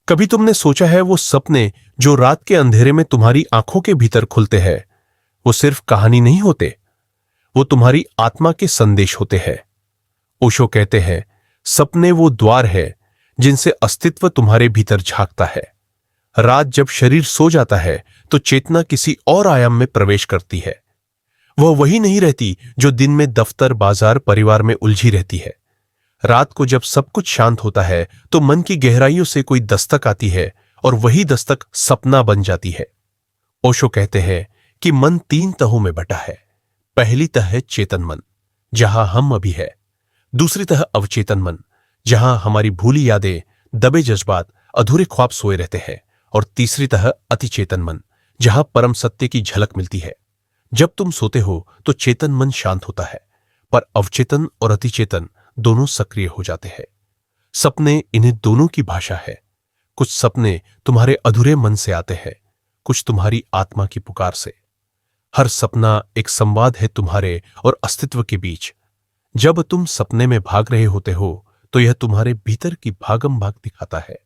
कभी तुमने सोचा है वो सपने जो रात के अंधेरे में तुम्हारी आंखों के भीतर खुलते हैं, वो सिर्फ कहानी नहीं होते, वो तुम्हारी आत्मा के संदेश होते हैं। ओशो कहते हैं, सपने वो द्वार है जिनसे अस्तित्व तुम्हारे भीतर झांकता है। रात जब शरीर सो जाता है तो चेतना किसी और आयाम में प्रवेश करती है। वह वही नहीं रहती जो दिन में दफ्तर, बाजार, परिवार में उलझी रहती है। रात को जब सब कुछ शांत होता है तो मन की गहराइयों से कोई दस्तक आती है और वही दस्तक सपना बन जाती है। ओशो कहते हैं कि मन 3 तहों में बटा है। पहली तह है चेतन मन, जहां हम अभी है। दूसरी तह अवचेतन मन, जहां हमारी भूली यादें, दबे जज्बात, अधूरे ख्वाब सोए रहते हैं। और तीसरी तह अतिचेतन मन, जहां परम सत्य की झलक मिलती है। जब तुम सोते हो तो चेतन मन शांत होता है, पर अवचेतन और अतिचेतन दोनों सक्रिय हो जाते हैं। सपने इन्हें दोनों की भाषा है। कुछ सपने तुम्हारे अधूरे मन से आते हैं, कुछ तुम्हारी आत्मा की पुकार से। हर सपना एक संवाद है तुम्हारे और अस्तित्व के बीच। जब तुम सपने में भाग रहे होते हो तो यह तुम्हारे भीतर की भागम भाग दिखाता है।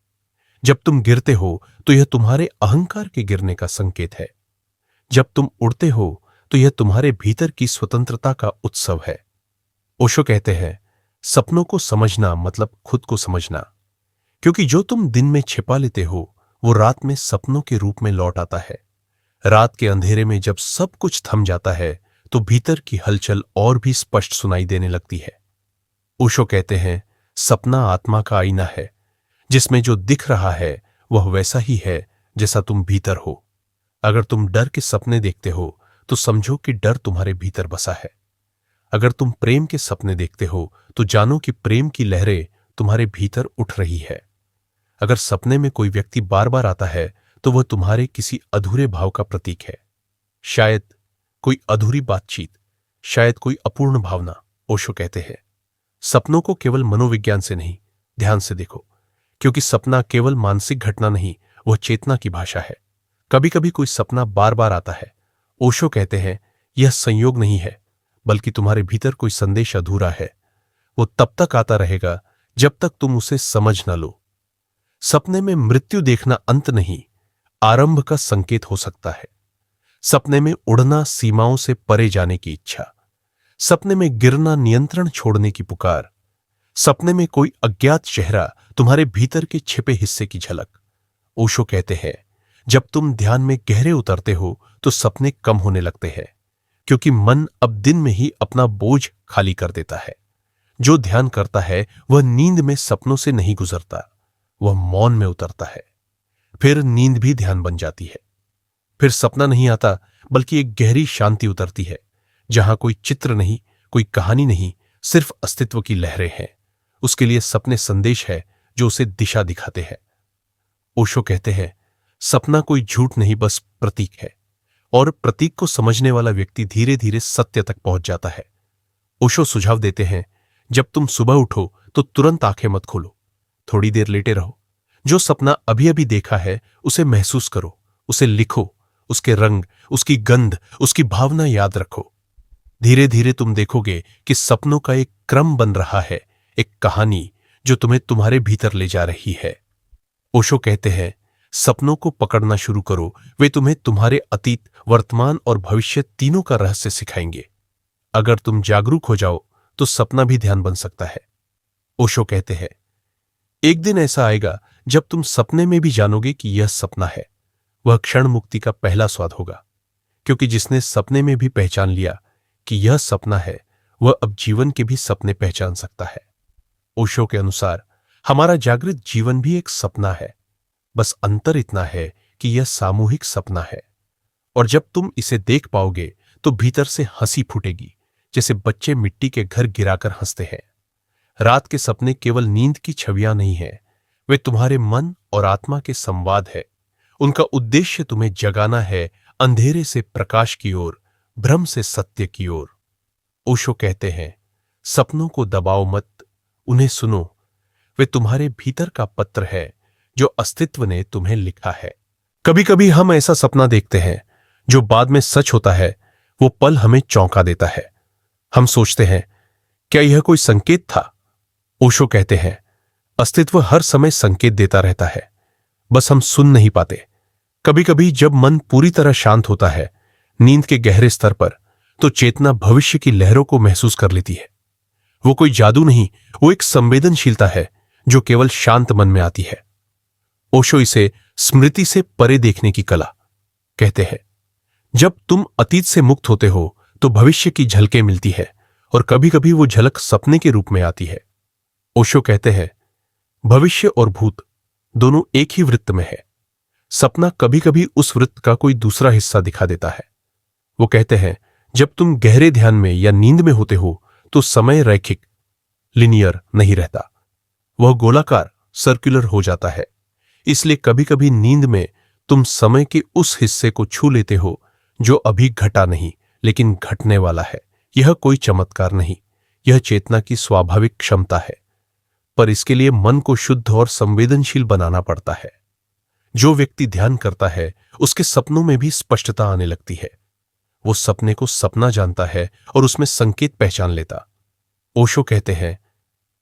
जब तुम गिरते हो तो यह तुम्हारे अहंकार के गिरने का संकेत है। जब तुम उड़ते हो तो यह तुम्हारे भीतर की स्वतंत्रता का उत्सव है। ओशो कहते हैं, सपनों को समझना मतलब खुद को समझना, क्योंकि जो तुम दिन में छिपा लेते हो वो रात में सपनों के रूप में लौट आता है। रात के अंधेरे में जब सब कुछ थम जाता है तो भीतर की हलचल और भी स्पष्ट सुनाई देने लगती है। ओशो कहते हैं, सपना आत्मा का आईना है, जिसमें जो दिख रहा है वह वैसा ही है जैसा तुम भीतर हो। अगर तुम डर के सपने देखते हो तो समझो कि डर तुम्हारे भीतर बसा है। अगर तुम प्रेम के सपने देखते हो तो जानो कि प्रेम की लहरें तुम्हारे भीतर उठ रही है। अगर सपने में कोई व्यक्ति बार बार आता है तो वह तुम्हारे किसी अधूरे भाव का प्रतीक है। शायद कोई अधूरी बातचीत, शायद कोई अपूर्ण भावना। ओशो कहते हैं, सपनों को केवल मनोविज्ञान से नहीं, ध्यान से देखो, क्योंकि सपना केवल मानसिक घटना नहीं, वह चेतना की भाषा है। कभी कभी कोई सपना बार बार आता है। ओशो कहते हैं, यह संयोग नहीं है, बल्कि तुम्हारे भीतर कोई संदेश अधूरा है। वो तब तक आता रहेगा जब तक तुम उसे समझ न लो। सपने में मृत्यु देखना अंत नहीं, आरंभ का संकेत हो सकता है। सपने में उड़ना, सीमाओं से परे जाने की इच्छा। सपने में गिरना, नियंत्रण छोड़ने की पुकार। सपने में कोई अज्ञात चेहरा, तुम्हारे भीतर के छिपे हिस्से की झलक। ओशो कहते हैं, जब तुम ध्यान में गहरे उतरते हो तो सपने कम होने लगते हैं, क्योंकि मन अब दिन में ही अपना बोझ खाली कर देता है। जो ध्यान करता है वह नींद में सपनों से नहीं गुजरता, वह मौन में उतरता है। फिर नींद भी ध्यान बन जाती है। फिर सपना नहीं आता, बल्कि एक गहरी शांति उतरती है, जहां कोई चित्र नहीं, कोई कहानी नहीं, सिर्फ अस्तित्व की लहरें हैं। उसके लिए सपने संदेश है जो उसे दिशा दिखाते हैं। ओशो कहते हैं, सपना कोई झूठ नहीं, बस प्रतीक है, और प्रतीक को समझने वाला व्यक्ति धीरे धीरे सत्य तक पहुंच जाता है। ओशो सुझाव देते हैं, जब तुम सुबह उठो तो तुरंत आंखें मत खोलो, थोड़ी देर लेटे रहो। जो सपना अभी अभी देखा है उसे महसूस करो, उसे लिखो, उसके रंग, उसकी गंध, उसकी भावना याद रखो। धीरे धीरे तुम देखोगे कि सपनों का एक क्रम बन रहा है, एक कहानी जो तुम्हें तुम्हारे भीतर ले जा रही है। ओशो कहते हैं, सपनों को पकड़ना शुरू करो, वे तुम्हें तुम्हारे अतीत, वर्तमान और भविष्य तीनों का रहस्य सिखाएंगे। अगर तुम जागरूक हो जाओ तो सपना भी ध्यान बन सकता है। ओशो कहते हैं, एक दिन ऐसा आएगा जब तुम सपने में भी जानोगे कि यह सपना है। वह क्षण मुक्ति का पहला स्वाद होगा, क्योंकि जिसने सपने में भी पहचान लिया कि यह सपना है, वह अब जीवन के भी सपने पहचान सकता है। ओशो के अनुसार हमारा जागृत जीवन भी एक सपना है, बस अंतर इतना है कि यह सामूहिक सपना है। और जब तुम इसे देख पाओगे तो भीतर से हंसी फूटेगी, जैसे बच्चे मिट्टी के घर गिराकर हंसते हैं। रात के सपने केवल नींद की छवियां नहीं है, वे तुम्हारे मन और आत्मा के संवाद है। उनका उद्देश्य तुम्हें जगाना है, अंधेरे से प्रकाश की ओर, भ्रम से सत्य की ओर। ओशो कहते हैं, सपनों को दबाओ मत, उन्हें सुनो। वे तुम्हारे भीतर का पत्र है जो अस्तित्व ने तुम्हें लिखा है। कभी कभी हम ऐसा सपना देखते हैं जो बाद में सच होता है। वो पल हमें चौंका देता है। हम सोचते हैं, क्या यह कोई संकेत था? ओशो कहते हैं, अस्तित्व हर समय संकेत देता रहता है। बस हम सुन नहीं पाते। कभी कभी जब मन पूरी तरह शांत होता है, नींद के गहरे स्तर पर, तो चेतना भविष्य की लहरों को महसूस कर लेती है। वो कोई जादू नहीं, वो एक संवेदनशीलता है जो केवल शांत मन में आती है। ओशो इसे स्मृति से परे देखने की कला कहते हैं। जब तुम अतीत से मुक्त होते हो तो भविष्य की झलकें मिलती है, और कभी कभी वो झलक सपने के रूप में आती है। ओशो कहते हैं, भविष्य और भूत दोनों एक ही वृत्त में है। सपना कभी कभी उस वृत्त का कोई दूसरा हिस्सा दिखा देता है। वो कहते हैं, जब तुम गहरे ध्यान में या नींद में होते हो तो समय रैखिक, लिनियर नहीं रहता। वह गोलाकार, सर्कुलर हो जाता है। इसलिए कभी कभी नींद में तुम समय के उस हिस्से को छू लेते हो जो अभी घटा नहीं, लेकिन घटने वाला है। यह कोई चमत्कार नहीं, यह चेतना की स्वाभाविक क्षमता है। पर इसके लिए मन को शुद्ध और संवेदनशील बनाना पड़ता है। जो व्यक्ति ध्यान करता है उसके सपनों में भी स्पष्टता आने लगती है। वो सपने को सपना जानता है और उसमें संकेत पहचान लेता। ओशो कहते हैं,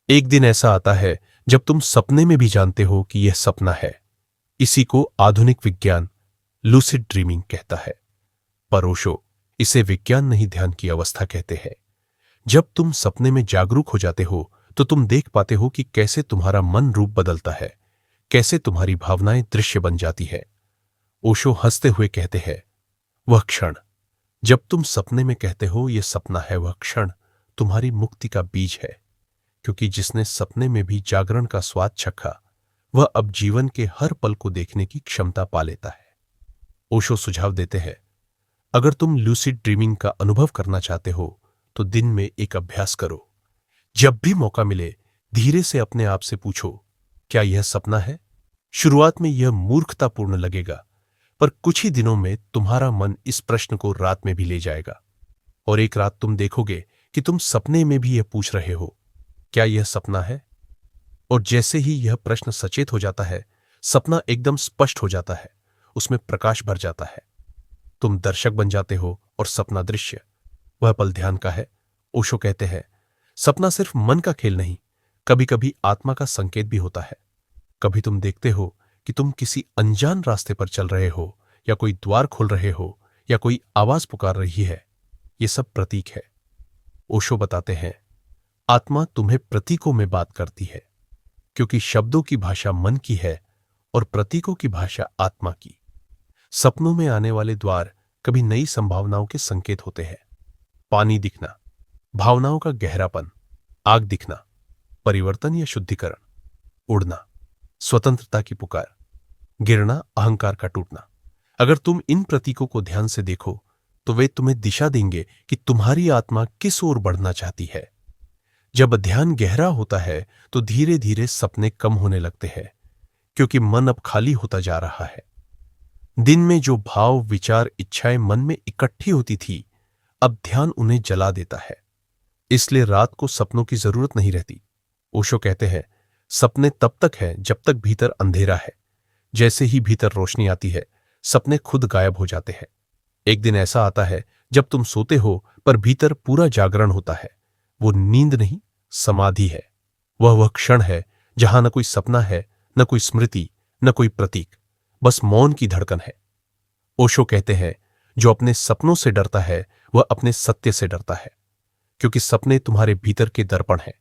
एक दिन ऐसा आता है जब तुम सपने में भी जानते हो कि यह सपना है। इसी को आधुनिक विज्ञान लूसिड ड्रीमिंग कहता है। पर ओशो इसे विज्ञान नहीं, ध्यान की अवस्था कहते हैं। जब तुम सपने में जागरूक हो जाते हो तो तुम देख पाते हो कि कैसे तुम्हारा मन रूप बदलता है, कैसे तुम्हारी भावनाएं दृश्य बन जाती है। ओशो हंसते हुए कहते हैं, वह क्षण जब तुम सपने में कहते हो यह सपना है, वह क्षण तुम्हारी मुक्ति का बीज है। क्योंकि जिसने सपने में भी जागरण का स्वाद चखा, वह अब जीवन के हर पल को देखने की क्षमता पा लेता है। ओशो सुझाव देते हैं, अगर तुम लूसिड ड्रीमिंग का अनुभव करना चाहते हो तो दिन में एक अभ्यास करो। जब भी मौका मिले धीरे से अपने आप से पूछो, क्या यह सपना है? शुरुआत में यह मूर्खतापूर्ण लगेगा, पर कुछ ही दिनों में तुम्हारा मन इस प्रश्न को रात में भी ले जाएगा, और एक रात तुम देखोगे कि तुम सपने में भी यह पूछ रहे हो, क्या यह सपना है? और जैसे ही यह प्रश्न सचेत हो जाता है, सपना एकदम स्पष्ट हो जाता है, उसमें प्रकाश भर जाता है। तुम दर्शक बन जाते हो और सपना दृश्य। वह पल ध्यान का है। ओशो कहते हैं, सपना सिर्फ मन का खेल नहीं, कभी कभी आत्मा का संकेत भी होता है। कभी तुम देखते हो कि तुम किसी अनजान रास्ते पर चल रहे हो, या कोई द्वार खोल रहे हो, या कोई आवाज पुकार रही है। ये सब प्रतीक है। ओशो बताते हैं, आत्मा तुम्हें प्रतीकों में बात करती है, क्योंकि शब्दों की भाषा मन की है और प्रतीकों की भाषा आत्मा की। सपनों में आने वाले द्वार कभी नई संभावनाओं के संकेत होते हैं। पानी दिखना, भावनाओं का गहरापन, आग दिखना, परिवर्तन या शुद्धिकरण, उड़ना, स्वतंत्रता की पुकार, गिरना, अहंकार का टूटना। अगर तुम इन प्रतीकों को ध्यान से देखो तो वे तुम्हें दिशा देंगे कि तुम्हारी आत्मा किस ओर बढ़ना चाहती है। जब ध्यान गहरा होता है तो धीरे धीरे सपने कम होने लगते हैं, क्योंकि मन अब खाली होता जा रहा है। दिन में जो भाव, विचार, इच्छाएं मन में इकट्ठी होती थी, अब ध्यान उन्हें जला देता है। इसलिए रात को सपनों की जरूरत नहीं रहती। ओशो कहते हैं, सपने तब तक है जब तक भीतर अंधेरा है। जैसे ही भीतर रोशनी आती है, सपने खुद गायब हो जाते हैं। एक दिन ऐसा आता है जब तुम सोते हो पर भीतर पूरा जागरण होता है। वो नींद नहीं, समाधि है। वह क्षण है जहां न कोई सपना है, न कोई स्मृति, न कोई प्रतीक, बस मौन की धड़कन है। ओशो कहते हैं, जो अपने सपनों से डरता है वह अपने सत्य से डरता है, क्योंकि सपने तुम्हारे भीतर के दर्पण हैं।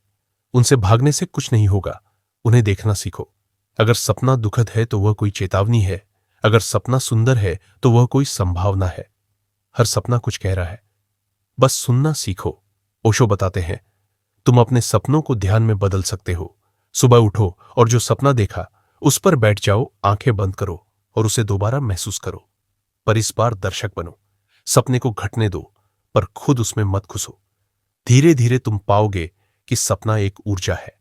उनसे भागने से कुछ नहीं होगा, उन्हें देखना सीखो। अगर सपना दुखद है तो वह कोई चेतावनी है, अगर सपना सुंदर है तो वह कोई संभावना है। हर सपना कुछ कह रहा है, बस सुनना सीखो। ओशो बताते हैं, तुम अपने सपनों को ध्यान में बदल सकते हो। सुबह उठो और जो सपना देखा उस पर बैठ जाओ, आंखें बंद करो और उसे दोबारा महसूस करो। पर इस बार दर्शक बनो। सपने को घटने दो, पर खुद उसमें मत घुसो। धीरे धीरे तुम पाओगे कि सपना एक ऊर्जा है।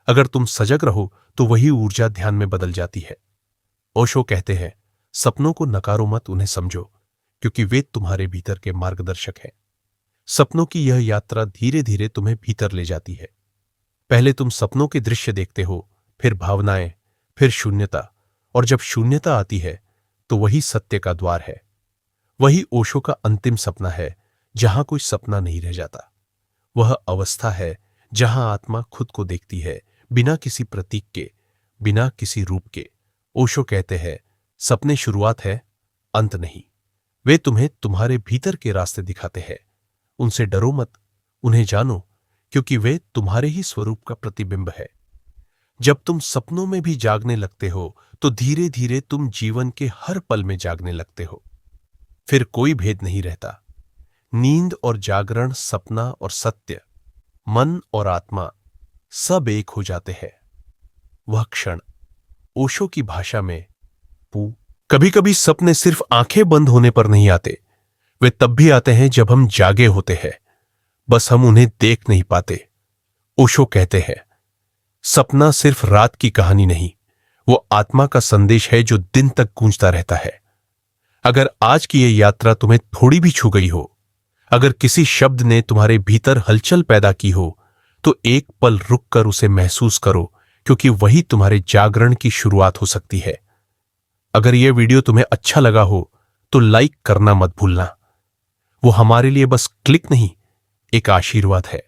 अगर तुम सजग रहो तो वही ऊर्जा ध्यान में बदल जाती है। ओशो कहते हैं, सपनों को नकारो मत, उन्हें समझो, क्योंकि वे तुम्हारे भीतर के मार्गदर्शक हैं। सपनों की यह यात्रा धीरे धीरे तुम्हें भीतर ले जाती है। पहले तुम सपनों के दृश्य देखते हो, फिर भावनाएं, फिर शून्यता, और जब शून्यता आती है तो वही सत्य का द्वार है। वही ओशो का अंतिम सपना है, जहां कोई सपना नहीं रह जाता। वह अवस्था है जहां आत्मा खुद को देखती है, बिना किसी प्रतीक के, बिना किसी रूप के, ओशो कहते हैं, सपने शुरुआत है, अंत नहीं। वे तुम्हें तुम्हारे भीतर के रास्ते दिखाते हैं। उनसे डरो मत, उन्हें जानो, क्योंकि वे तुम्हारे ही स्वरूप का प्रतिबिंब है। जब तुम सपनों में भी जागने लगते हो तो धीरे धीरे तुम जीवन के हर पल में जागने लगते हो। फिर कोई भेद नहीं रहता। नींद और जागरण, सपना और सत्य, मन और आत्मा सब एक हो जाते हैं। वह क्षण, ओशो की भाषा में पू। कभी कभी सपने सिर्फ आंखें बंद होने पर नहीं आते, वे तब भी आते हैं जब हम जागे होते हैं, बस हम उन्हें देख नहीं पाते। ओशो कहते हैं, सपना सिर्फ रात की कहानी नहीं, वो आत्मा का संदेश है जो दिन तक गूंजता रहता है। अगर आज की ये यात्रा तुम्हें थोड़ी भी छू गई हो, अगर किसी शब्द ने तुम्हारे भीतर हलचल पैदा की हो, तो एक पल रुक कर उसे महसूस करो, क्योंकि वही तुम्हारे जागरण की शुरुआत हो सकती है। अगर यह वीडियो तुम्हें अच्छा लगा हो तो लाइक करना मत भूलना। वो हमारे लिए बस क्लिक नहीं, एक आशीर्वाद है।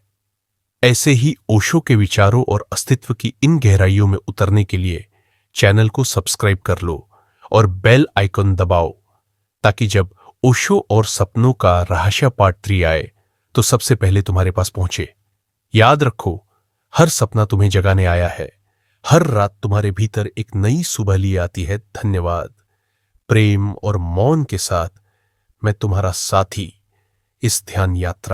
ऐसे ही ओशो के विचारों और अस्तित्व की इन गहराइयों में उतरने के लिए चैनल को सब्सक्राइब कर लो और बेल आइकन दबाओ, ताकि जब ओशो और सपनों का रहस्य पार्ट 3 आए तो सबसे पहले तुम्हारे पास पहुंचे। याद रखो, हर सपना तुम्हें जगाने आया है, हर रात तुम्हारे भीतर एक नई सुबह लिए आती है। धन्यवाद। प्रेम और मौन के साथ मैं तुम्हारा साथी इस ध्यान यात्रा